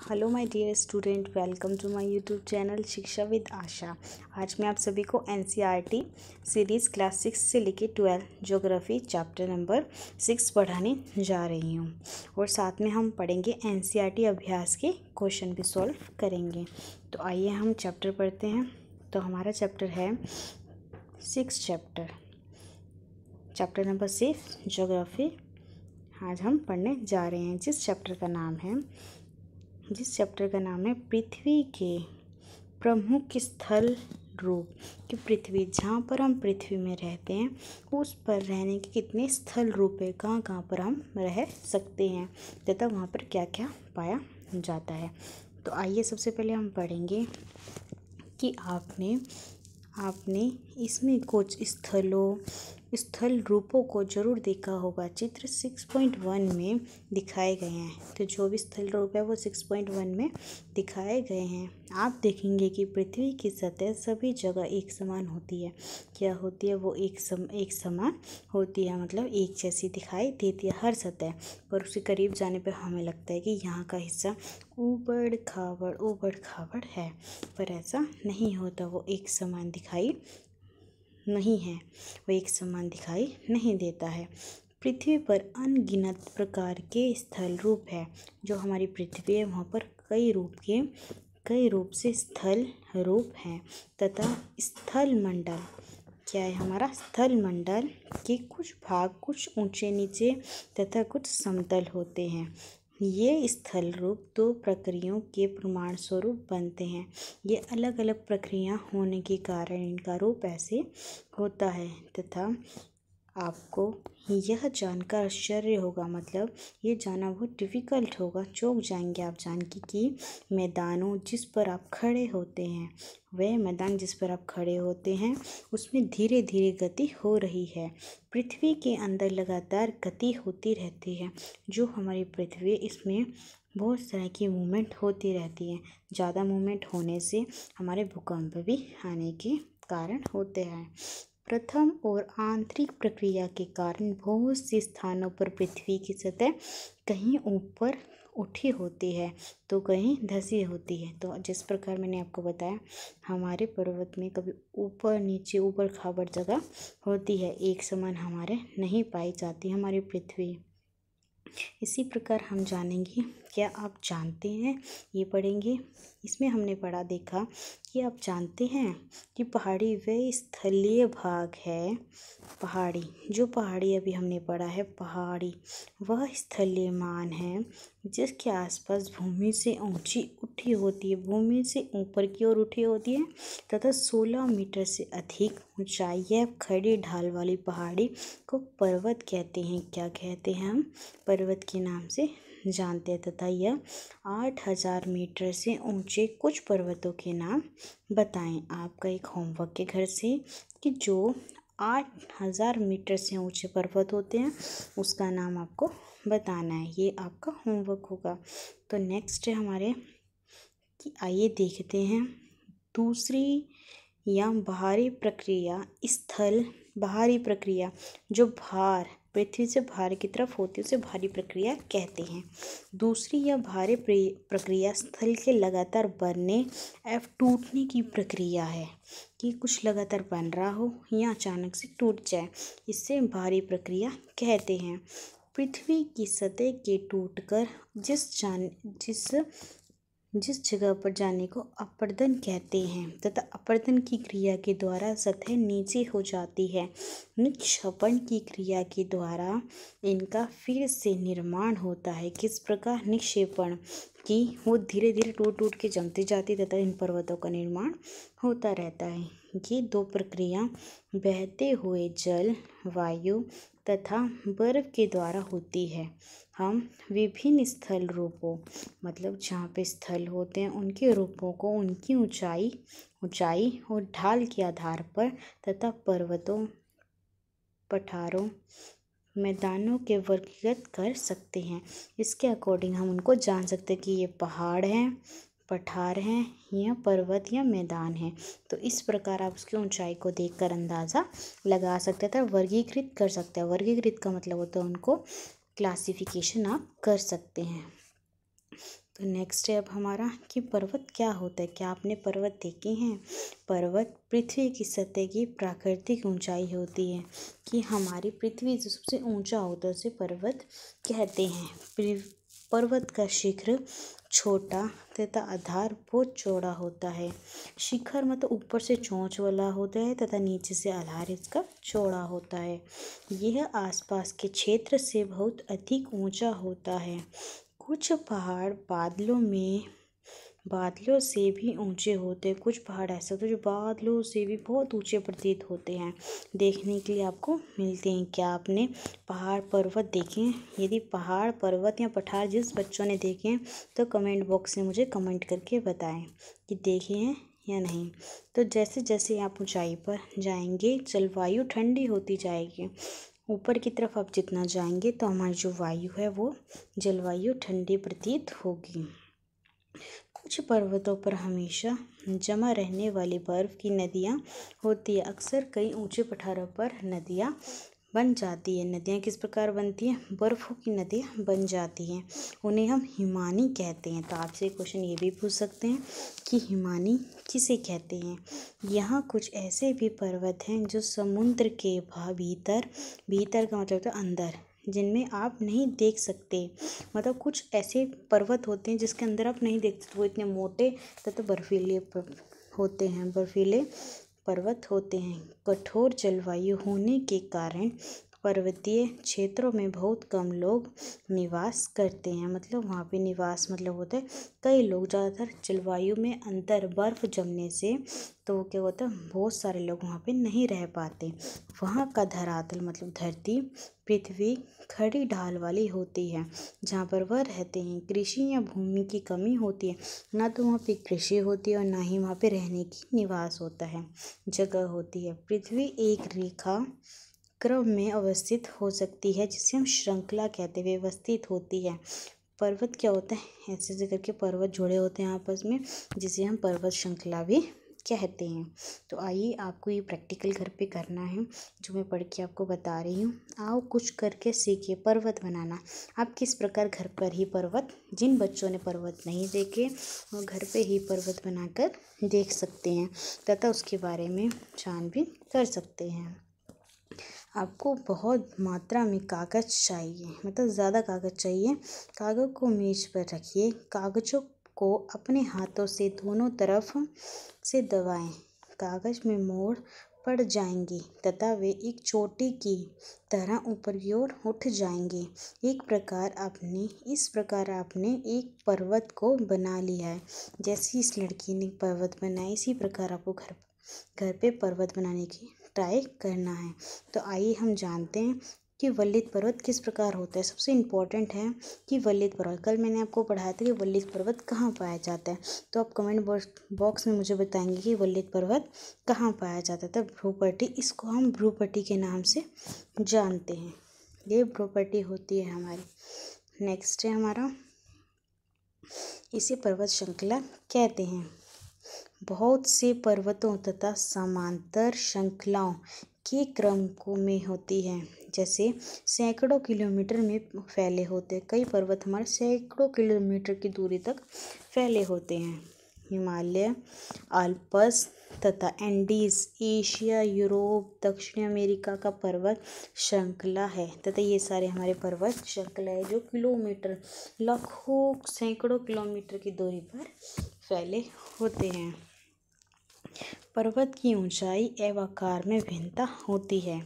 Hello my dear student, welcome to my YouTube channel Shiksha with Asha. आज मैं आप सभी को एनसीईआरटी सीरीज़ क्लास 6 से लेकर 12 ज्योग्राफी चैप्टर नंबर 6 पढ़ाने जा रही हूँ और साथ में हम पढ़ेंगे एनसीईआरटी अभ्यास के क्वेश्चन भी सॉल्व करेंगे। तो आइए हम चैप्टर पढ़ते हैं। तो हमारा चैप्टर है 6 चैप्टर नंबर 6 ज्योग्राफी। आज हम पढ़ने जा रहे हैं जिस चैप्टर का नाम है पृथ्वी के प्रमुख स्थल रूप। कि पृथ्वी, जहाँ पर हम पृथ्वी में रहते हैं, उस पर रहने के कितने स्थल रूप है, कहाँ कहाँ पर हम रह सकते हैं तथा वहाँ पर क्या क्या पाया जाता है। तो आइए सबसे पहले हम पढ़ेंगे कि आपने इसमें कुछ स्थल रूपों को जरूर देखा होगा। चित्र 6.1 में दिखाए गए हैं। तो जो भी स्थल रूप है वो 6.1 में दिखाए गए हैं। आप देखेंगे कि पृथ्वी की सतह सभी जगह एक समान होती है। क्या होती है? वो एक समान होती है, मतलब एक जैसी दिखाई देती है हर सतह पर। उसके करीब जाने पर हमें लगता है कि यहाँ का हिस्सा ऊबड़ खाबड़ है, पर ऐसा नहीं होता। वो एक समान दिखाई नहीं देता है। पृथ्वी पर अनगिनत प्रकार के स्थल रूप है। जो हमारी पृथ्वी है वहाँ पर कई रूप से स्थल रूप हैं तथा स्थल मंडल क्या है? हमारा स्थल मंडल के कुछ भाग कुछ ऊंचे नीचे तथा कुछ समतल होते हैं। ये स्थल रूप दो प्रक्रियाओं के प्रमाण स्वरूप बनते हैं। ये अलग अलग प्रक्रिया होने के कारण इनका रूप ऐसे होता है तथा आपको यह जानकर आश्चर्य होगा, मतलब ये जानना बहुत डिफ़िकल्ट होगा, चौंक जाएंगे आप जान के कि मैदान जिस पर आप खड़े होते हैं उसमें धीरे धीरे गति हो रही है। पृथ्वी के अंदर लगातार गति होती रहती है। जो हमारी पृथ्वी, इसमें बहुत तरह की मूवमेंट होती रहती है। ज़्यादा मूवमेंट होने से हमारे भूकंप भी आने के कारण होते हैं। प्रथम और आंतरिक प्रक्रिया के कारण बहुत से स्थानों पर पृथ्वी की सतह कहीं ऊपर उठी होती है तो कहीं धसी होती है। तो जिस प्रकार मैंने आपको बताया, हमारे पर्वत में कभी ऊपर नीचे ऊबड़ खाबड़ जगह होती है, एक समान हमारे नहीं पाई जाती हमारी पृथ्वी। इसी प्रकार हम जानेंगे, क्या आप जानते हैं, ये पढ़ेंगे। इसमें हमने देखा कि आप जानते हैं कि पहाड़ी वह स्थलीय भाग है। पहाड़ी अभी हमने पढ़ा है, पहाड़ी वह स्थलीय मान है जिसके आसपास भूमि से भूमि से ऊपर की ओर उठी होती है तथा 16 मीटर से अधिक ऊंचाई या खड़ी ढाल वाली पहाड़ी को पर्वत कहते हैं। क्या कहते हैं? हम पर्वत के नाम से जानते हैं। तथा यह 8000 मीटर से ऊंचे कुछ पर्वतों के नाम बताएं। आपका एक होमवर्क के घर से कि जो 8000 मीटर से ऊंचे पर्वत होते हैं उसका नाम आपको बताना है। ये आपका होमवर्क होगा। तो नेक्स्ट है हमारे कि आइए देखते हैं दूसरी या बाहरी प्रक्रिया जो पृथ्वी से बाहर की तरफ होती है उसे बाहरी प्रक्रिया कहते हैं। दूसरी या बाहरी प्रक्रिया स्थल के लगातार बनने एवं टूटने की प्रक्रिया है। कि कुछ लगातार बन रहा हो या अचानक से टूट जाए, इससे बाहरी प्रक्रिया कहते हैं। पृथ्वी की सतह के टूटकर जिस जगह पर जाने को अपरदन कहते हैं तथा अपरदन की क्रिया के द्वारा सतह नीचे हो जाती है। निक्षेपण की क्रिया के द्वारा इनका फिर से निर्माण होता है। किस प्रकार? निक्षेपण की वो धीरे धीरे टूट के जमती जाती तथा इन पर्वतों का निर्माण होता रहता है। ये दो प्रक्रिया बहते हुए जल, वायु तथा बर्फ के द्वारा होती है। हम विभिन्न स्थल रूपों, मतलब जहाँ पे स्थल होते हैं उनके रूपों को उनकी ऊंचाई और ढाल के आधार पर तथा पर्वतों, पठारों, मैदानों के वर्गीकृत कर सकते हैं। इसके अकॉर्डिंग हम उनको जान सकते हैं कि ये पहाड़ हैं, पठार हैं या पर्वत या मैदान है। तो इस प्रकार आप उसकी ऊंचाई को देखकर अंदाज़ा लगा सकते थे, वर्गीकृत कर सकते हैं। वर्गीकृत का मतलब होता है उनको क्लासिफिकेशन आप कर सकते हैं। तो नेक्स्ट है अब हमारा कि पर्वत क्या होता है। क्या आपने पर्वत देखे हैं? पर्वत पृथ्वी की सतह की प्राकृतिक ऊंचाई होती है। कि हमारी पृथ्वी जो सबसे ऊंचा होता है उसे पर्वत कहते हैं। पर्वत का शिखर छोटा तथा आधार बहुत चौड़ा होता है। शिखर मतलब ऊपर से चोंच वाला होता है तथा नीचे से आधार इसका चौड़ा होता है। यह आसपास के क्षेत्र से बहुत अधिक ऊंचा होता है। कुछ पहाड़ बादलों से भी ऊंचे होते हैं। कुछ पहाड़ ऐसे होते हैं जो बादलों से भी बहुत ऊंचे प्रतीत होते हैं, देखने के लिए आपको मिलते हैं। क्या आपने पहाड़ पर्वत देखे हैं? यदि पहाड़ पर्वत या पठार जिस बच्चों ने देखे हैं तो कमेंट बॉक्स में मुझे कमेंट करके बताएं कि देखे हैं या नहीं। तो जैसे जैसे आप ऊंचाई पर जाएंगे जलवायु ठंडी होती जाएगी। ऊपर की तरफ आप जितना जाएंगे तो हमारी जो वायु है वो जलवायु ठंडी प्रतीत होगी। कुछ पर्वतों पर हमेशा जमा रहने वाली बर्फ की नदियाँ होती है। अक्सर कई ऊंचे पठारों पर नदियाँ बन जाती है। नदियाँ किस प्रकार बनती हैं? बर्फ़ों की नदियाँ बन जाती हैं, उन्हें हम हिमानी कहते हैं। तो आपसे क्वेश्चन ये भी पूछ सकते हैं कि हिमानी किसे कहते हैं। यहाँ कुछ ऐसे भी पर्वत हैं जो समुद्र के भीतर का मतलब होता है अंदर, जिनमें आप नहीं देख सकते। मतलब कुछ ऐसे पर्वत होते हैं जिसके अंदर आप नहीं देख सकते, वो इतने मोटे तथा बर्फीले होते हैं, बर्फीले पर्वत होते हैं। कठोर जलवायु होने के कारण पर्वतीय क्षेत्रों में बहुत कम लोग निवास करते हैं। मतलब वहाँ पे निवास मतलब होता है कई लोग, ज़्यादातर जलवायु में अंतर बर्फ़ जमने से तो क्या होता है बहुत सारे लोग वहाँ पे नहीं रह पाते। वहाँ का धरातल मतलब धरती पृथ्वी खड़ी ढाल वाली होती है जहाँ पर वह रहते हैं। कृषि या भूमि की कमी होती है, ना तो वहाँ पे कृषि होती है और ना ही वहाँ पे रहने की निवास होता है, जगह होती है। पृथ्वी एक रेखा क्रम में अवस्थित हो सकती है जिसे हम श्रृंखला कहते हैं, व्यवस्थित होती है। पर्वत क्या होता है? ऐसे ऐसे करके पर्वत जुड़े होते हैं आपस में, जिसे हम पर्वत श्रृंखला भी कहते हैं। तो आइए आपको ये प्रैक्टिकल घर पे करना है जो मैं पढ़ के आपको बता रही हूँ। आओ कुछ करके सीखिए पर्वत बनाना। आप किस प्रकार घर पर ही पर्वत, जिन बच्चों ने पर्वत नहीं देखे वो घर पे ही पर्वत बनाकर देख सकते हैं तथा उसके बारे में जान भी कर सकते हैं। आपको बहुत मात्रा में कागज़ चाहिए, मतलब ज़्यादा कागज़ चाहिए। कागज़ को मेज पर रखिए। कागज़ों को अपने हाथों से दोनों तरफ से दबाएं। कागज़ में मोड़ पड़ जाएंगे तथा वे एक चोटी की तरह ऊपर की ओर उठ जाएंगे। इस प्रकार आपने एक पर्वत को बना लिया है। जैसे इस लड़की ने पर्वत बनाया, इसी प्रकार आपको घर पे पर्वत बनाने की ट्राई करना है। तो आइए हम जानते हैं कि वल्लित पर्वत किस प्रकार होता है। सबसे इम्पोर्टेंट है कि वल्लित पर्वत, कल मैंने आपको पढ़ाया था कि वल्लित पर्वत कहाँ पाया जाता है। तो आप कमेंट बॉक्स में मुझे बताएंगे कि वल्लित पर्वत कहाँ पाया जाता है। भ्रुपट्टी, इसको हम भ्रुपट्टी के नाम से जानते हैं। ये भ्रुपट्टी होती है हमारी। नेक्स्ट है हमारा, इसे पर्वत श्रृंखला कहते हैं। बहुत से पर्वतों तथा समांतर श्रृंखलाओं के क्रम में होती है, जैसे सैकड़ों किलोमीटर में फैले होते हैं। कई पर्वत हमारे सैकड़ों किलोमीटर की दूरी तक फैले होते हैं। हिमालय, आल्प्स तथा एंडीज एशिया, यूरोप, दक्षिण अमेरिका का पर्वत श्रृंखला है तथा ये सारे हमारे पर्वत श्रृंखला है जो किलोमीटर, लाखों, सैकड़ों किलोमीटर की दूरी पर फैले होते हैं। पर्वत की ऊंचाई एवं आकार में भिन्नता होती है।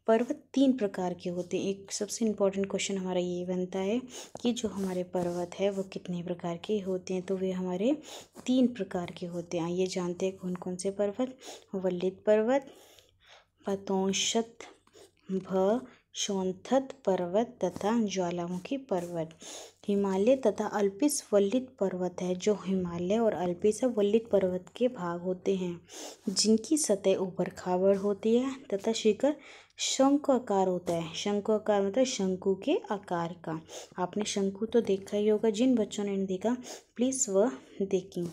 पर्वत 3 प्रकार के होते हैं। एक सबसे इम्पोर्टेंट क्वेश्चन हमारा ये बनता है कि जो हमारे पर्वत है वो कितने प्रकार के होते हैं। तो वे हमारे 3 प्रकार के होते हैं। आइए जानते हैं कौन कौन से पर्वत। वल्लित पर्वत, पतौंसत शोणथत पर्वत तथा ज्वालामुखी पर्वत। हिमालय तथा अल्पिस वल्लित पर्वत है। जो हिमालय और अल्पिस वल्लित पर्वत के भाग होते हैं जिनकी सतह ऊपर खाबड़ होती है तथा शिखर शंकु आकार होता है। शंकु आकार मतलब शंकु के आकार का। आपने शंकु तो देखा ही होगा, जिन बच्चों ने नहीं देखा प्लीज़ वह देखें।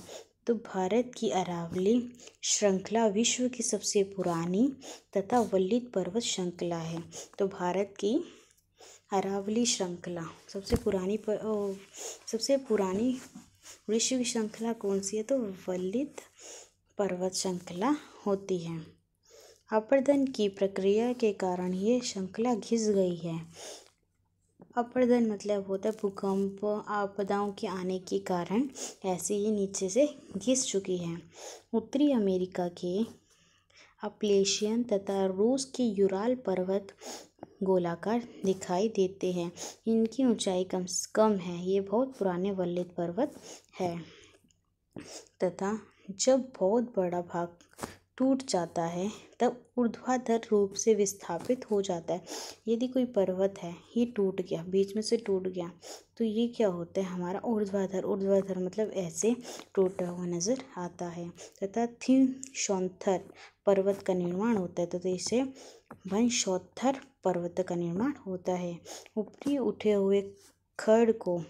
तो भारत की अरावली श्रृंखला विश्व की सबसे पुरानी तथा वल्लित पर्वत श्रृंखला है। तो भारत की अरावली श्रृंखला सबसे पुरानी विश्व श्रृंखला कौन सी है? तो वल्लित पर्वत श्रृंखला होती है। अपरदन की प्रक्रिया के कारण ये श्रृंखला घिस गई है। अपरदन मतलब होता है भूकंप, आपदाओं के आने के कारण ऐसे ये नीचे से घिस चुकी है। उत्तरी अमेरिका के अपलेशियन तथा रूस के यूराल पर्वत गोलाकार दिखाई देते हैं। इनकी ऊंचाई कम है। ये बहुत पुराने वल्लित पर्वत है तथा जब बहुत बड़ा भाग टूट जाता है तब ऊर्ध्वाधर रूप से विस्थापित हो जाता है। यदि कोई पर्वत है, ये टूट गया, बीच में से टूट गया, तो ये क्या होता है? हमारा ऊर्ध्वाधर मतलब ऐसे टूटा हुआ नज़र आता है तथा थिनशोथर पर्वत का निर्माण होता है तथा इसे वनशोथर पर्वत का निर्माण होता है। ऊपरी उठे हुए खड़ को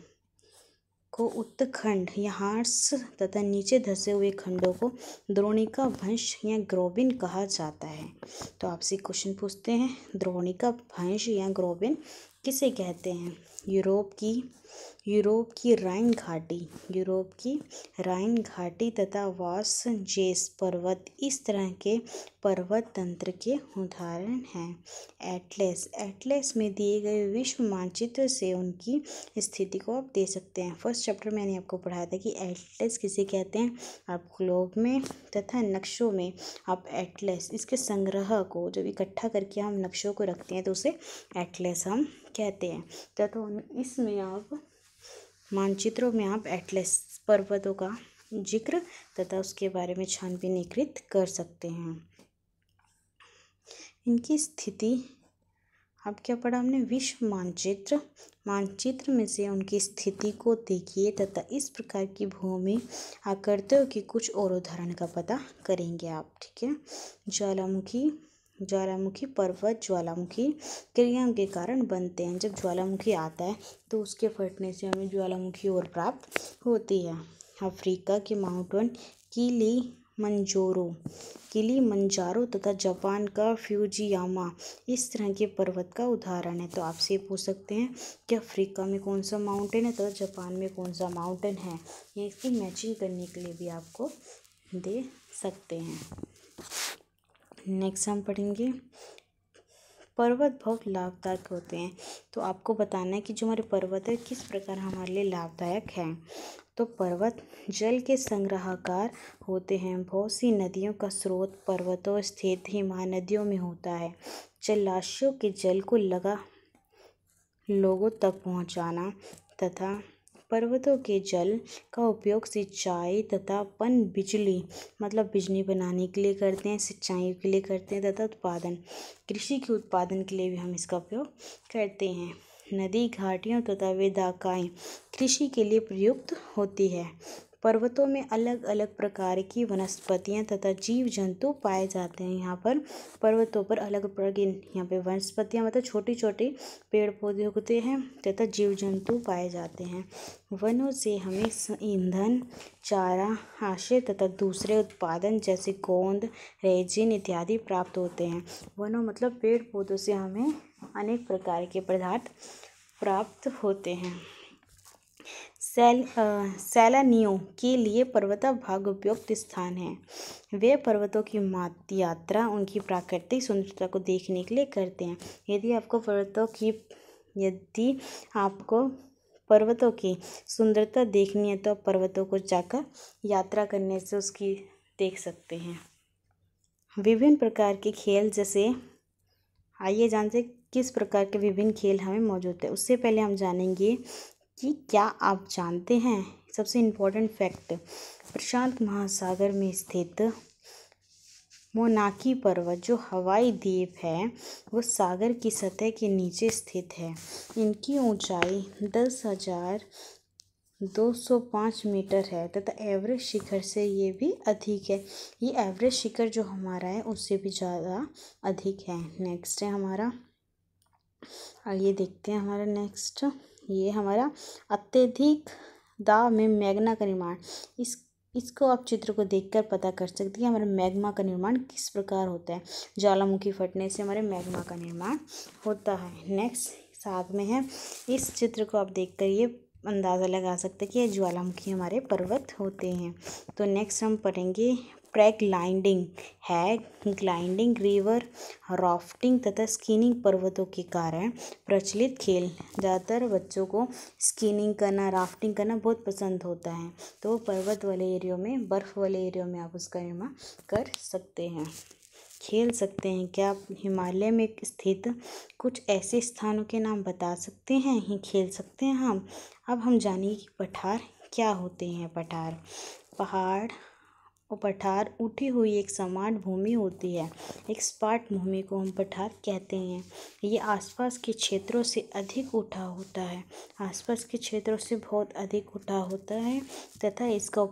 उत्तखंड या हार्स तथा नीचे धंसे हुए खंडों को द्रोणिका भंश या ग्रोबिन कहा जाता है। तो आपसे क्वेश्चन पूछते हैं, द्रोणिका भंश या ग्रोबिन किसे कहते हैं? यूरोप की राइन घाटी तथा वासजेस पर्वत इस तरह के पर्वत तंत्र के उदाहरण हैं। एटलस में दिए गए विश्व मानचित्र से उनकी स्थिति को आप दे सकते हैं। फर्स्ट चैप्टर मैंने आपको पढ़ाया था कि एटलस किसे कहते हैं। आप ग्लोब में तथा नक्शों में आप एटलस इसके संग्रह को जब इकट्ठा करके हम नक्शों को रखते हैं तो उसे एटलस हम कहते हैं। तथा इसमें आप मानचित्रों में आप एटलस पर्वतों का जिक्र तथा उसके बारे में छानबीन कर सकते हैं। इनकी स्थिति अब क्या पढ़ा हमने? विश्व मानचित्र में से उनकी स्थिति को देखिए तथा इस प्रकार की भूमि आकृतियों की कुछ और उदाहरण का पता करेंगे आप। ठीक है। ज्वालामुखी पर्वत ज्वालामुखी क्रिया के कारण बनते हैं। जब ज्वालामुखी आता है तो उसके फटने से हमें ज्वालामुखी और प्राप्त होती है। अफ्रीका के माउंटेन किलिमंजारो तथा जापान का फ्यूजियामा इस तरह के पर्वत का उदाहरण है। तो आपसे पूछ सकते हैं कि अफ्रीका में कौन सा माउंटेन है तथा जापान में कौन सा माउंटेन है। ये इसकी मैचिंग करने के लिए भी आपको दे सकते हैं। नेक्स्ट हम पढ़ेंगे पर्वत बहुत लाभदायक होते हैं। तो आपको बताना है कि जो हमारे पर्वत है किस प्रकार हमारे लिए लाभदायक हैं। तो पर्वत जल के संग्रहकार होते हैं। बहुत सी नदियों का स्रोत पर्वतों स्थित हिमनदियों में होता है। जलाशयों के जल को लोगों तक पहुंचाना तथा पर्वतों के जल का उपयोग सिंचाई तथा बिजली मतलब बिजली बनाने के लिए करते हैं, सिंचाई के लिए करते हैं तथा कृषि के उत्पादन के लिए भी हम इसका उपयोग करते हैं। नदी घाटियों तथा वेदाकाएं कृषि के लिए प्रयुक्त होती है। पर्वतों में अलग अलग प्रकार की वनस्पतियां तथा जीव जंतु पाए जाते हैं। यहाँ पर पर्वतों पर अलग प्रकार की यहाँ पे वनस्पतियां मतलब छोटे छोटे पेड़ पौधे होते हैं तथा जीव जंतु पाए जाते हैं। वनों से हमें ईंधन, चारा, आश्रय तथा दूसरे उत्पादन जैसे गोंद, रेजिन इत्यादि प्राप्त होते हैं। वनों मतलब पेड़ पौधों से हमें अनेक प्रकार के पदार्थ प्राप्त होते हैं। सैलानियों के लिए पर्वता भाग उपयुक्त स्थान है। वे पर्वतों की यात्रा उनकी प्राकृतिक सुंदरता को देखने के लिए करते हैं। यदि आपको पर्वतों की सुंदरता देखनी है तो आप पर्वतों को जाकर यात्रा करने से उसकी देख सकते हैं। विभिन्न प्रकार के खेल जैसे आइए जानते किस प्रकार के विभिन्न खेल हमें मौजूद है। उससे पहले हम जानेंगे कि क्या आप जानते हैं सबसे इम्पोर्टेंट फैक्ट, प्रशांत महासागर में स्थित मोनाकी पर्वत जो हवाई द्वीप है वो सागर की सतह के नीचे स्थित है। इनकी ऊंचाई 10,205 मीटर है तथा एवरेज शिखर से ये भी अधिक है। ये एवरेज शिखर जो हमारा है उससे भी ज़्यादा अधिक है। नेक्स्ट है हमारा, आइए देखते हैं हमारा नेक्स्ट, ये हमारा अत्यधिक दाब में मैग्मा का निर्माण। इसको आप चित्र को देखकर पता कर सकते हैं हमारे मैग्मा का निर्माण किस प्रकार होता है। ज्वालामुखी फटने से हमारे मैग्मा का निर्माण होता है। नेक्स्ट साथ में है। इस चित्र को आप देखकर ये अंदाज़ा लगा सकते हैं कि ये ज्वालामुखी हमारे पर्वत होते हैं। तो नेक्स्ट हम पढ़ेंगे पैराग्लाइडिंग है ग्लाइडिंग रिवर राफ्टिंग तथा स्कीइंग पर्वतों के कारण प्रचलित खेल। ज़्यादातर बच्चों को स्कीइंग करना राफ्टिंग करना बहुत पसंद होता है, तो पर्वत वाले एरियो में बर्फ़ वाले एरियो में आप उसका निर्माण कर सकते हैं, खेल सकते हैं। क्या आप हिमालय में स्थित कुछ ऐसे स्थानों के नाम बता सकते हैं? ही खेल सकते हैं हम। अब हम जानेंगे कि पठार क्या होते हैं। पहाड़ और पठार उठी हुई एक समान भूमि होती है। एक सपाट भूमि को हम पठार कहते हैं। ये आसपास के क्षेत्रों से अधिक उठा होता है, आसपास के क्षेत्रों से बहुत अधिक उठा होता है तथा इसका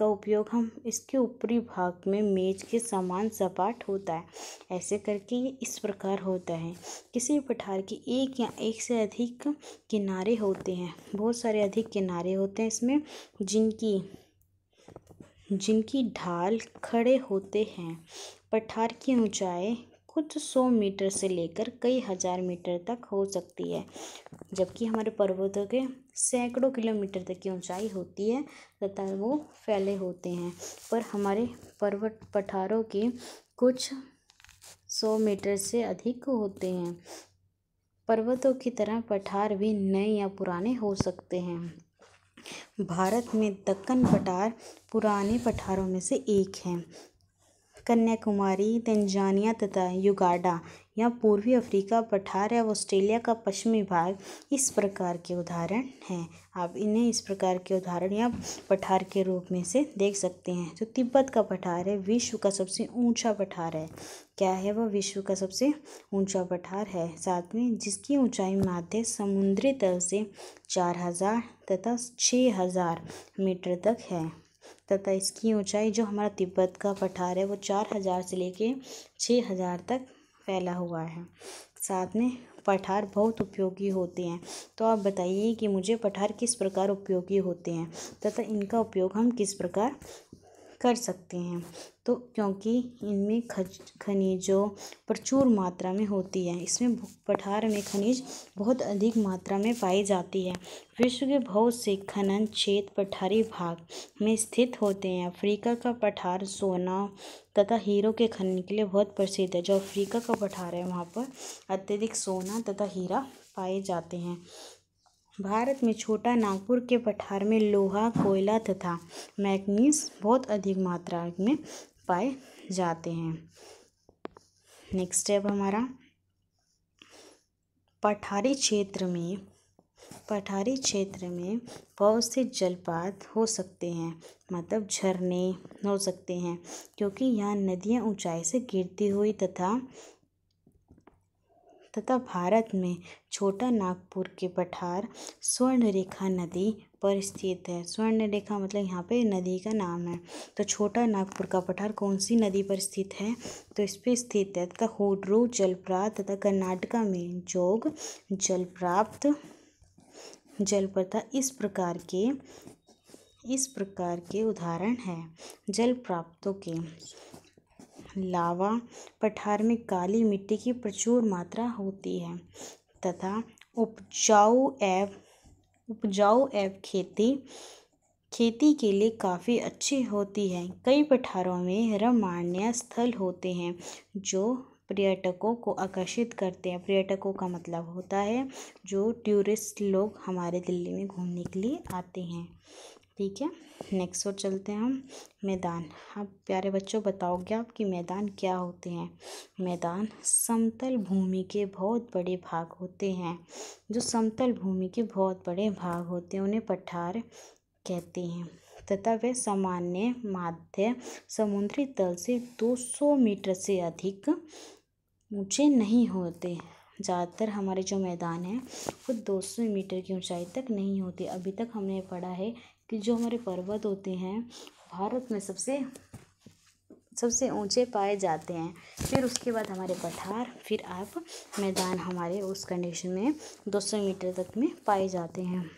उपयोग हम इसके ऊपरी भाग में मेज के समान सपाट होता है। ऐसे करके ये इस प्रकार होता है। किसी पठार की एक या एक से अधिक किनारे होते हैं, बहुत सारे अधिक किनारे होते हैं इसमें, जिनकी ढाल खड़े होते हैं। पठार की ऊंचाई कुछ 100 मीटर से लेकर कई हजार मीटर तक हो सकती है, जबकि हमारे पर्वतों के सैकड़ों किलोमीटर तक की ऊंचाई होती है तथा वो फैले होते हैं। पर हमारे पर्वत पठारों के कुछ 100 मीटर से अधिक होते हैं। पर्वतों की तरह पठार भी नए या पुराने हो सकते हैं। भारत में दक्कन पठार पुराने पठारों में से एक है। कन्याकुमारी, तंजानिया तथा युगांडा या पूर्वी अफ्रीका पठार या ऑस्ट्रेलिया का पश्चिमी भाग इस प्रकार के उदाहरण हैं। आप इन्हें इस प्रकार के उदाहरण या पठार के रूप में से देख सकते हैं। जो तिब्बत का पठार है विश्व का सबसे ऊंचा पठार है। क्या है वह? विश्व का सबसे ऊंचा पठार है। साथ में जिसकी ऊंचाई माध्य समुद्री तल से 4000 तथा 6000 मीटर तक है तथा इसकी ऊंचाई जो हमारा तिब्बत का पठार है वो 4000 से लेके 6000 तक फैला हुआ है। साथ में पठार बहुत उपयोगी होते हैं। तो आप बताइए कि मुझे पठार किस प्रकार उपयोगी होते हैं तथा इनका उपयोग हम किस प्रकार कर सकते हैं। तो क्योंकि इनमें खनिजों प्रचुर मात्रा में होती है, इसमें पठार में खनिज बहुत अधिक मात्रा में पाई जाती है। विश्व के बहुत से खनन क्षेत्र पठारी भाग में स्थित होते हैं। अफ्रीका का पठार सोना तथा हीरो के खनन के लिए बहुत प्रसिद्ध है। जो अफ्रीका का पठार है वहाँ पर अत्यधिक सोना तथा हीरा पाए जाते हैं। भारत में छोटा नागपुर के पठार में लोहा, कोयला तथा मैग्नीज बहुत अधिक मात्रा में पाए जाते हैं। नेक्स्ट स्टेप हमारा पठारी क्षेत्र में बहुत से जलपात हो सकते हैं, मतलब झरने हो सकते हैं, क्योंकि यहाँ नदियाँ ऊंचाई से गिरती हुई तथा भारत में छोटा नागपुर के पठार स्वर्णरेखा नदी पर स्थित है। स्वर्णरेखा मतलब यहाँ पे नदी का नाम है। तो छोटा नागपुर का पठार कौन सी नदी पर स्थित है? तो इस पे स्थित है तथा हुड्रू जलप्रपात तथा कर्नाटका में जोग जलप्रपात इस प्रकार के उदाहरण हैं। जलप्रपातों के लावा पठार में काली मिट्टी की प्रचुर मात्रा होती है तथा उपजाऊ एवं खेती के लिए काफ़ी अच्छी होती है। कई पठारों में रमणीय स्थल होते हैं जो पर्यटकों को आकर्षित करते हैं। पर्यटकों का मतलब होता है जो टूरिस्ट लोग हमारे दिल्ली में घूमने के लिए आते हैं। ठीक है, नेक्स्ट और चलते हैं हम मैदान। अब प्यारे बच्चों बताओगे आप कि मैदान क्या होते हैं? मैदान समतल भूमि के बहुत बड़े भाग होते हैं। जो समतल भूमि के बहुत बड़े भाग होते हैं उन्हें पठार कहते हैं तथा वे सामान्य माध्य समुद्री तल से 200 मीटर से अधिक ऊंचे नहीं होते। ज़्यादातर हमारे जो मैदान हैं वो 200 मीटर की ऊंचाई तक नहीं होती। अभी तक हमने पढ़ा है कि जो हमारे पर्वत होते हैं भारत में सबसे ऊंचे पाए जाते हैं, फिर उसके बाद हमारे पठार, फिर आप मैदान हमारे उस कंडीशन में 200 मीटर तक में पाए जाते हैं।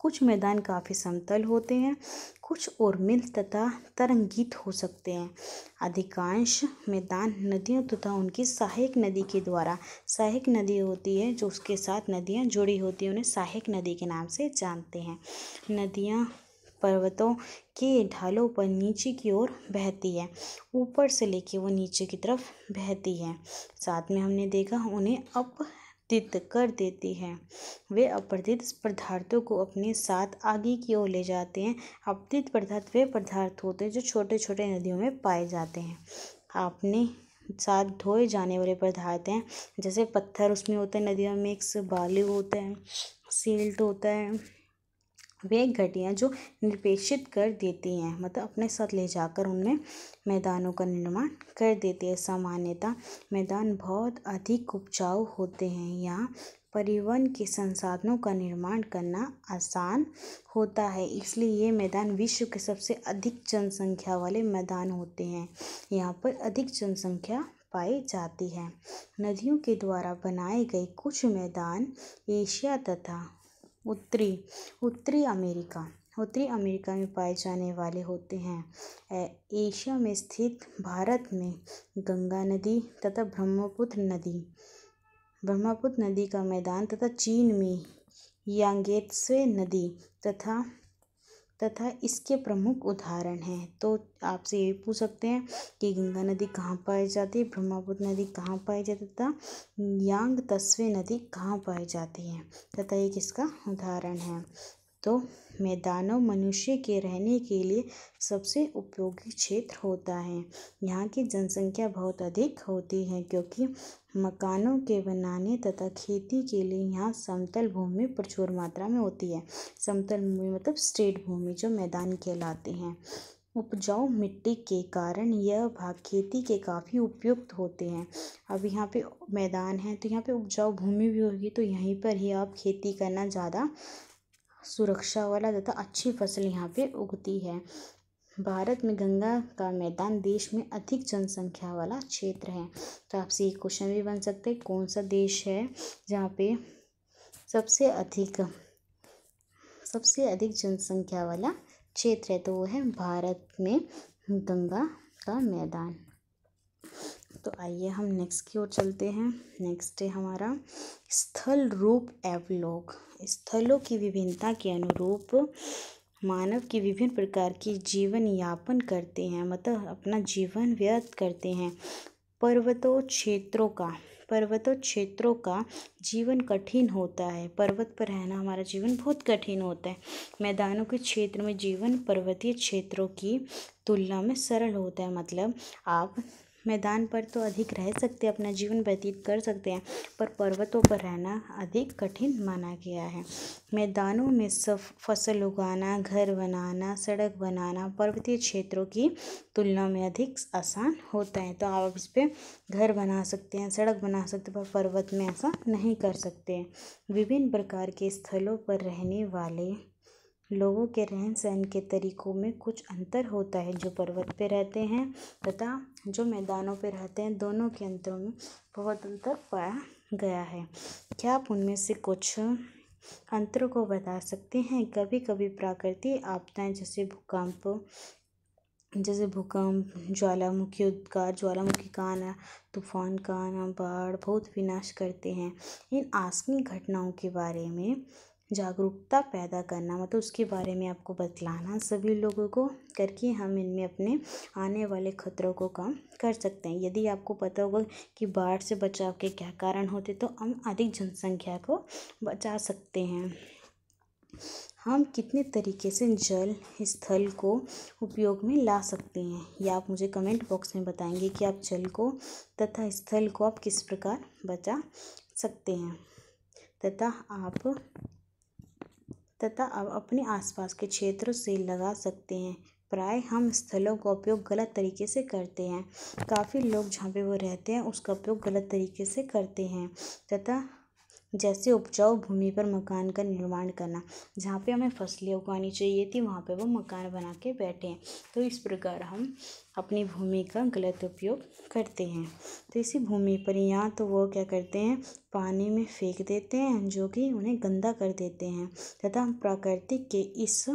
कुछ मैदान काफ़ी समतल होते हैं, कुछ उर्मिल तथा तरंगित हो सकते हैं। अधिकांश मैदान नदियों तथा उनकी सहायक नदी के द्वारा, सहायक नदी होती है जो उसके साथ नदियाँ जुड़ी होती हैं, उन्हें सहायक नदी के नाम से जानते हैं। नदियाँ पर्वतों के ढालों पर नीचे की ओर बहती है, ऊपर से लेके वो नीचे की तरफ बहती है। साथ में हमने देखा उन्हें अपतित कर देती है। वे अपतित पदार्थों को अपने साथ आगे की ओर ले जाते हैं। अपतित पदार्थ वे पदार्थ होते हैं जो छोटे छोटे नदियों में पाए जाते हैं। आपने साथ धोए जाने वाले पदार्थ हैं, जैसे पत्थर उसमें होते हैं, नदियों में मिक्स बालू होता है, सिल्ट होता है। वे घटियाँ जो निर्पेक्षित कर देती हैं, मतलब अपने साथ ले जाकर उनमें मैदानों का निर्माण कर देती है। सामान्यतः मैदान बहुत अधिक उपजाऊ होते हैं। यहाँ परिवहन के संसाधनों का निर्माण करना आसान होता है, इसलिए ये मैदान विश्व के सबसे अधिक जनसंख्या वाले मैदान होते हैं। यहाँ पर अधिक जनसंख्या पाई जाती है। नदियों के द्वारा बनाए गए कुछ मैदान एशिया तथा उत्तरी अमेरिका में पाए जाने वाले होते हैं। एशिया में स्थित भारत में गंगा नदी तथा ब्रह्मपुत्र नदी का मैदान तथा चीन में यांगत्से नदी तथा इसके प्रमुख उदाहरण हैं। तो आपसे ये पूछ सकते हैं कि गंगा नदी कहाँ पाई जाती है, ब्रह्मपुत्र नदी कहाँ पाई जाती है तथा यांगत्से नदी कहाँ पाई जाती है तथा ये किसका उदाहरण है। तो मैदानों मनुष्य के रहने के लिए सबसे उपयोगी क्षेत्र होता है। यहाँ की जनसंख्या बहुत अधिक होती है क्योंकि मकानों के बनाने तथा खेती के लिए यहाँ समतल भूमि प्रचुर मात्रा में होती है। समतल भूमि मतलब स्ट्रेट भूमि जो मैदान कहलाते हैं। उपजाऊ मिट्टी के कारण यह भाग खेती के काफ़ी उपयुक्त होते हैं। अब यहाँ पे मैदान है तो यहाँ पे उपजाऊ भूमि भी होगी, तो यहीं पर ही आप खेती करना ज़्यादा सुरक्षा वाला तथा अच्छी फसल यहाँ पे उगती है। भारत में गंगा का मैदान देश में अधिक जनसंख्या वाला क्षेत्र है। तो आपसे एक क्वेश्चन भी बन सकता है, कौन सा देश है जहाँ पे सबसे अधिक जनसंख्या वाला क्षेत्र है, तो वो है भारत में गंगा का मैदान। तो आइए हम नेक्स्ट की ओर चलते हैं। नेक्स्ट है हमारा स्थल रूप एवलोक। स्थलों की विभिन्नता के अनुरूप मानव की विभिन्न प्रकार की जीवन यापन करते हैं, मतलब अपना जीवन व्यतीत करते हैं। पर्वतों क्षेत्रों का जीवन कठिन होता है। पर्वत पर रहना हमारा जीवन बहुत कठिन होता है। मैदानों के क्षेत्र में जीवन पर्वतीय क्षेत्रों की तुलना में सरल होता है, मतलब आप मैदान पर तो अधिक रह सकते हैं, अपना जीवन व्यतीत कर सकते हैं, पर पर्वतों पर रहना अधिक कठिन माना गया है। मैदानों में सब फसल उगाना, घर बनाना, सड़क बनाना पर्वतीय क्षेत्रों की तुलना में अधिक आसान होता है। तो आप इस पर घर बना सकते हैं, सड़क बना सकते हैं, पर पर्वत में ऐसा नहीं कर सकते। विभिन्न प्रकार के स्थलों पर रहने वाले लोगों के रहन सहन के तरीकों में कुछ अंतर होता है। जो पर्वत पे रहते हैं तथा जो मैदानों पे रहते हैं, दोनों के अंतरों में बहुत अंतर पाया गया है। क्या आप उनमें से कुछ अंतरों को बता सकते हैं? कभी कभी प्राकृतिक आपदाएं जैसे भूकंप, ज्वालामुखी उद्गार, ज्वालामुखी का आना, तूफान का आना, बाढ़ बहुत विनाश करते हैं। इन आकस्मिक घटनाओं के बारे में जागरूकता पैदा करना, मतलब उसके बारे में आपको बतलाना सभी लोगों को, करके हम इनमें अपने आने वाले खतरों को कम कर सकते हैं। यदि आपको पता होगा कि बाढ़ से बचाव के क्या कारण होते, तो हम अधिक जनसंख्या को बचा सकते हैं। हम कितने तरीके से जल स्थल को उपयोग में ला सकते हैं, या आप मुझे कमेंट बॉक्स में बताएंगे कि आप जल को तथा स्थल को आप किस प्रकार बचा सकते हैं, तथा आप अपने आसपास के क्षेत्रों से लगा सकते हैं। प्राय हम स्थलों का उपयोग गलत तरीके से करते हैं। काफ़ी लोग जहाँ पे वो रहते हैं उसका उपयोग गलत तरीके से करते हैं, तथा जैसे उपजाऊ भूमि पर मकान का निर्माण करना। जहाँ पे हमें फसलें उगानी चाहिए थी वहाँ पे वो मकान बना के बैठे हैं। तो इस प्रकार हम अपनी भूमि का गलत उपयोग करते हैं। तो इसी भूमि पर या तो वो क्या करते हैं, पानी में फेंक देते हैं जो कि उन्हें गंदा कर देते हैं, तथा हम प्राकृतिक के इस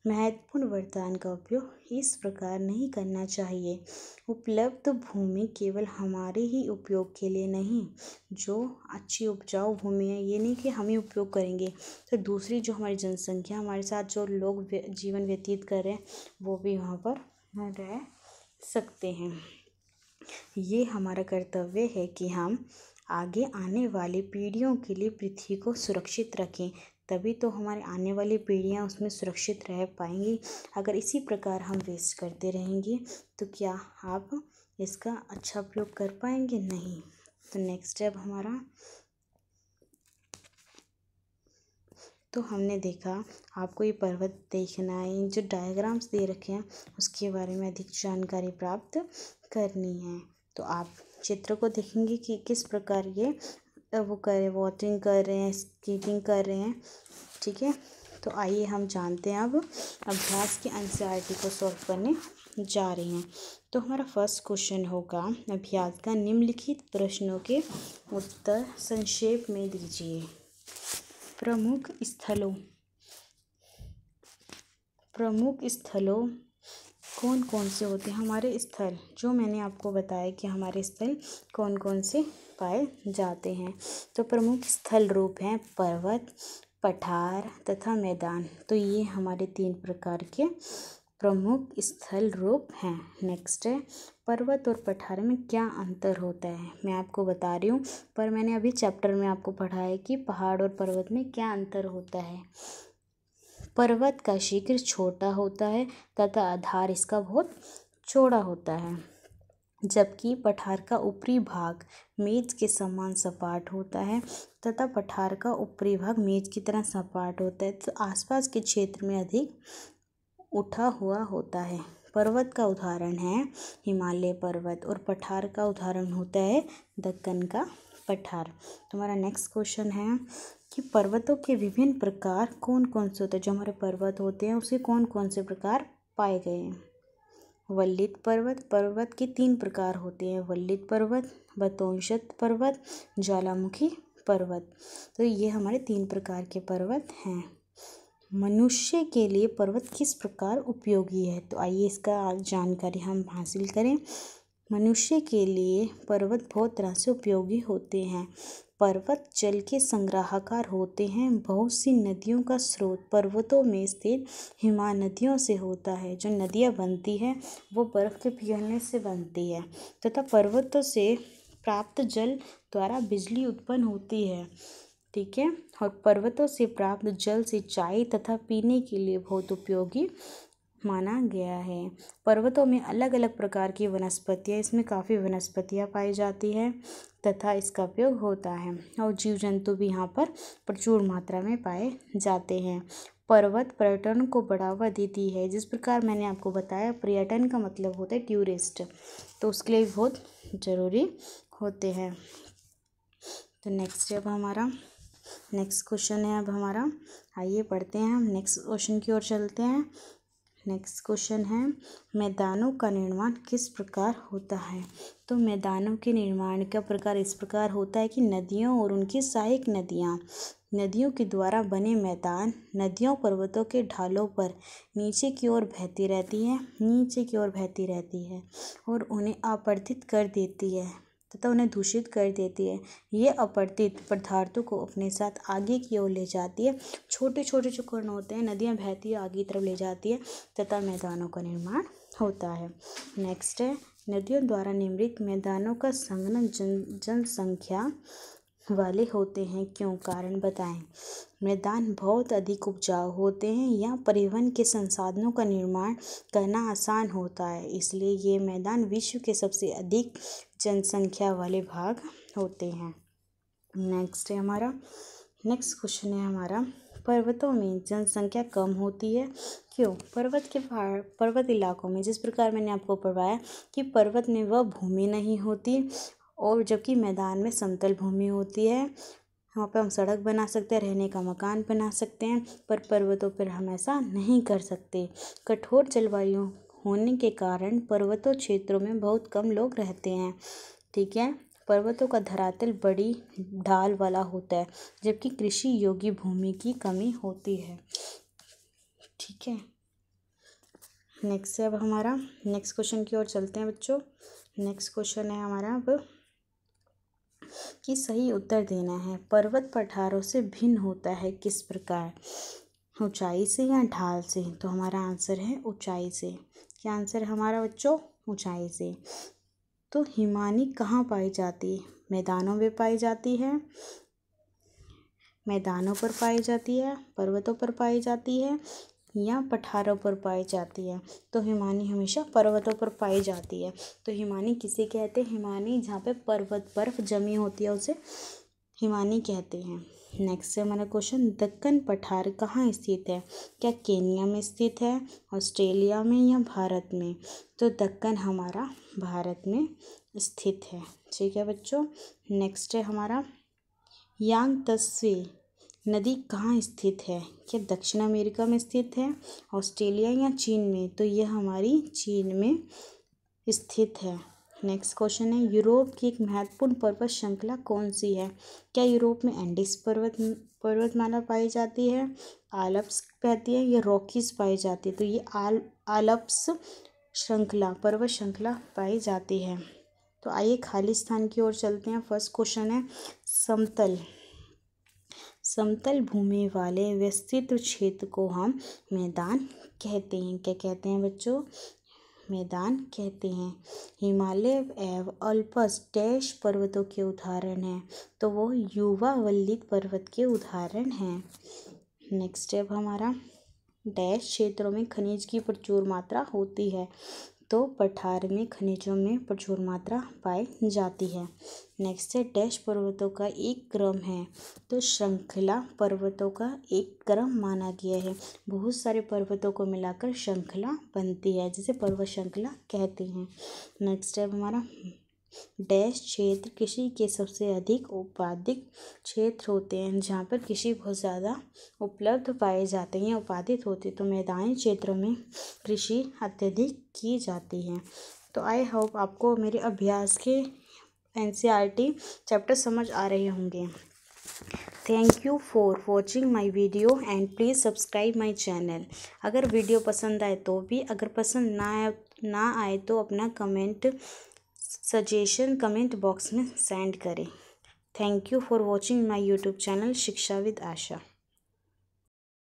महत्वपूर्ण वरदान का उपयोग इस प्रकार नहीं करना चाहिए। उपलब्ध भूमि केवल हमारे ही उपयोग के लिए नहीं, जो अच्छी उपजाऊ भूमि है ये नहीं कि हम ही उपयोग करेंगे, तो दूसरी जो हमारी जनसंख्या, हमारे साथ जो लोग जीवन व्यतीत कर रहे हैं वो भी वहाँ पर रह सकते हैं। ये हमारा कर्तव्य है कि हम आगे आने वाली पीढ़ियों के लिए पृथ्वी को सुरक्षित रखें, तभी तो हमारे आने वाली पीढ़ियाँ उसमें सुरक्षित रह पाएंगी। अगर इसी प्रकार हम वेस्ट करते रहेंगे तो क्या आप इसका अच्छा उपयोग कर पाएंगे? नहीं। तो नेक्स्ट स्टेप हमारा, तो हमने देखा आपको ये पर्वत देखना है, जो डायग्राम्स दे रखे हैं उसके बारे में अधिक जानकारी प्राप्त करनी है। तो आप चित्र को देखेंगे कि किस प्रकार ये वो कर रहे, वॉटरिंग कर रहे हैं, स्केटिंग कर रहे हैं। ठीक है, तो आइए हम जानते हैं अब अभ्यास के एनसीईआरटी को सॉल्व करने जा रहे हैं। तो हमारा फर्स्ट क्वेश्चन होगा, अभ्यास का निम्नलिखित प्रश्नों के उत्तर संक्षेप में दीजिए। प्रमुख स्थलों कौन कौन से होते हैं? हमारे स्थल, जो मैंने आपको बताया कि हमारे स्थल कौन कौन से पाए जाते हैं। तो प्रमुख स्थल रूप हैं पर्वत, पठार तथा मैदान। तो ये हमारे 3 प्रकार के प्रमुख स्थल रूप हैं। नेक्स्ट है, पर्वत और पठार में क्या अंतर होता है? मैं आपको बता रही हूँ, पर मैंने अभी चैप्टर में आपको पढ़ाया कि पहाड़ और पर्वत में क्या अंतर होता है। पर्वत का शिखर छोटा होता है तथा आधार इसका बहुत चौड़ा होता है, जबकि पठार का ऊपरी भाग मेज के समान सपाट होता है तथा पठार का ऊपरी भाग मेज की तरह सपाट होता है, तो आसपास के क्षेत्र में अधिक उठा हुआ होता है। पर्वत का उदाहरण है हिमालय पर्वत और पठार का उदाहरण होता है दक्कन का पठार। तुम्हारा नेक्स्ट क्वेश्चन है कि पर्वतों के विभिन्न प्रकार कौन कौन से होते हैं? जो हमारे पर्वत होते हैं उसे कौन कौन से प्रकार पाए गए हैं? वल्लित पर्वत के 3 प्रकार होते हैं, वल्लित पर्वत, बतौशत पर्वत, ज्वालामुखी पर्वत। तो ये हमारे 3 प्रकार के पर्वत हैं। मनुष्य के लिए पर्वत किस प्रकार उपयोगी है? तो आइए इसका जानकारी हम हासिल करें। मनुष्य के लिए पर्वत बहुत तरह से उपयोगी होते हैं। पर्वत जल के संग्राहकार होते हैं। बहुत सी नदियों का स्रोत पर्वतों में स्थित हिमनदियों से होता है। जो नदियाँ बनती हैं वो बर्फ़ के पिघलने से बनती है तथा पर्वतों से प्राप्त जल द्वारा बिजली उत्पन्न होती है। ठीक है, और पर्वतों से प्राप्त जल सिंचाई तथा पीने के लिए बहुत उपयोगी माना गया है। पर्वतों में अलग अलग प्रकार की वनस्पतियाँ, इसमें काफ़ी वनस्पतियाँ पाई जाती हैं तथा इसका उपयोग होता है, और जीव जंतु भी यहाँ पर प्रचुर मात्रा में पाए जाते हैं। पर्वत पर्यटन को बढ़ावा देती है। जिस प्रकार मैंने आपको बताया पर्यटन का मतलब होता है टूरिस्ट, तो उसके लिए बहुत ज़रूरी होते हैं। तो नेक्स्ट क्वेश्चन है अब हमारा, आइए पढ़ते हैं हम नेक्स्ट क्वेश्चन की ओर चलते हैं। नेक्स्ट क्वेश्चन है, मैदानों का निर्माण किस प्रकार होता है? तो मैदानों के निर्माण का प्रकार इस प्रकार होता है कि नदियों और उनकी सहायक नदियों के द्वारा बने मैदान नदियों पर्वतों के ढालों पर नीचे की ओर बहती रहती है और उन्हें अपरदित कर देती है तथा उन्हें दूषित कर देती है। ये अपरदित पदार्थों को अपने साथ आगे की ओर ले जाती है। छोटे छोटे जो कण होते हैं, नदियाँ बहती है आगे की तरफ ले जाती है तथा मैदानों का निर्माण होता है। नेक्स्ट है, नदियों द्वारा निर्मित मैदानों का संघनन जनसंख्या वाले होते हैं, क्यों? कारण बताएं। मैदान बहुत अधिक उपजाऊ होते हैं, यहाँ परिवहन के संसाधनों का निर्माण करना आसान होता है, इसलिए ये मैदान विश्व के सबसे अधिक जनसंख्या वाले भाग होते हैं। नेक्स्ट क्वेश्चन है हमारा, पर्वतों में जनसंख्या कम होती है, क्यों? पर्वत इलाकों में, जिस प्रकार मैंने आपको पढ़ाया कि पर्वत में वह भूमि नहीं होती और जबकि मैदान में समतल भूमि होती है, वहाँ पे हम सड़क बना सकते हैं, रहने का मकान बना सकते हैं, पर पर्वतों पर हम ऐसा नहीं कर सकते। कठोर जलवायु होने के कारण पर्वतों क्षेत्रों में बहुत कम लोग रहते हैं। ठीक है, पर्वतों का धरातल बड़ी ढाल वाला होता है, जबकि कृषि योग्य भूमि की कमी होती है। ठीक है, नेक्स्ट से अब हमारा नेक्स्ट क्वेश्चन की ओर चलते हैं बच्चों। नेक्स्ट क्वेश्चन है हमारा अब कि सही उत्तर देना है। पर्वत पठारों से भिन्न होता है किस प्रकार? ऊंचाई से या ढाल से? तो हमारा आंसर है ऊंचाई से। क्या आंसर है हमारा बच्चों? ऊंचाई से। तो हिमानी कहाँ पाई जाती है? मैदानों में पाई जाती है, मैदानों पर पाई जाती है, पर्वतों पर पाई जाती है या पठारों पर पाई जाती है? तो हिमानी हमेशा पर्वतों पर पाई जाती है। तो हिमानी किसे कहते हैं? हिमानी जहाँ पे पर्वत बर्फ जमी होती है उसे हिमानी कहते हैं। नेक्स्ट है हमारा क्वेश्चन, दक्कन पठार कहाँ स्थित है? क्या केन्या में स्थित है, ऑस्ट्रेलिया में या भारत में? तो दक्कन हमारा भारत में स्थित है। ठीक है बच्चों, नेक्स्ट है हमारा यांगत्से नदी कहाँ स्थित है? क्या दक्षिण अमेरिका में स्थित है, ऑस्ट्रेलिया या चीन में? तो यह हमारी चीन में स्थित है। नेक्स्ट क्वेश्चन है, यूरोप की एक महत्वपूर्ण पर्वत श्रृंखला कौन सी है? क्या यूरोप में एंडीज पर्वतमाला पाई जाती है, आल्प्स कहती है, या रॉकीज पाई जाती है? तो ये आल्प्स श्रृंखला पर्वत श्रृंखला पाई जाती है। तो आइए खाली स्थान की ओर चलते हैं। फर्स्ट क्वेश्चन है, समतल भूमि वाले विस्तृत क्षेत्र को हम मैदान कहते हैं। क्या कहते हैं बच्चों? मैदान कहते हैं। हिमालय एवं अल्पस डैश पर्वतों के उदाहरण हैं? तो वो युवा वल्लिक पर्वत के उदाहरण हैं। नेक्स्ट स्टेप हमारा, डैश क्षेत्रों में खनिज की प्रचुर मात्रा होती है? तो पठार में खनिजों में प्रचुर मात्रा पाई जाती है। नेक्स्ट है, डैश पर्वतों का एक क्रम है? तो श्रृंखला पर्वतों का एक क्रम माना गया है। बहुत सारे पर्वतों को मिलाकर श्रृंखला बनती है, जिसे पर्वत श्रृंखला कहते हैं। नेक्स्ट है हमारा, डैश क्षेत्र कृषि के सबसे अधिक उत्पादित क्षेत्र होते हैं? जहाँ पर कृषि बहुत ज़्यादा उपलब्ध पाए जाते हैं, उत्पादित होते हैं। तो मैदानी क्षेत्रों में कृषि अत्यधिक की जाती है। तो आई होप आपको मेरे अभ्यास के NCERT चैप्टर समझ आ रहे होंगे। Thank you for watching my video and please subscribe my channel. अगर वीडियो पसंद आए तो भी, अगर पसंद ना आए तो अपना सजेशन कमेंट बॉक्स में सेंड करें। Thank you for watching my YouTube channel Shiksha with Asha.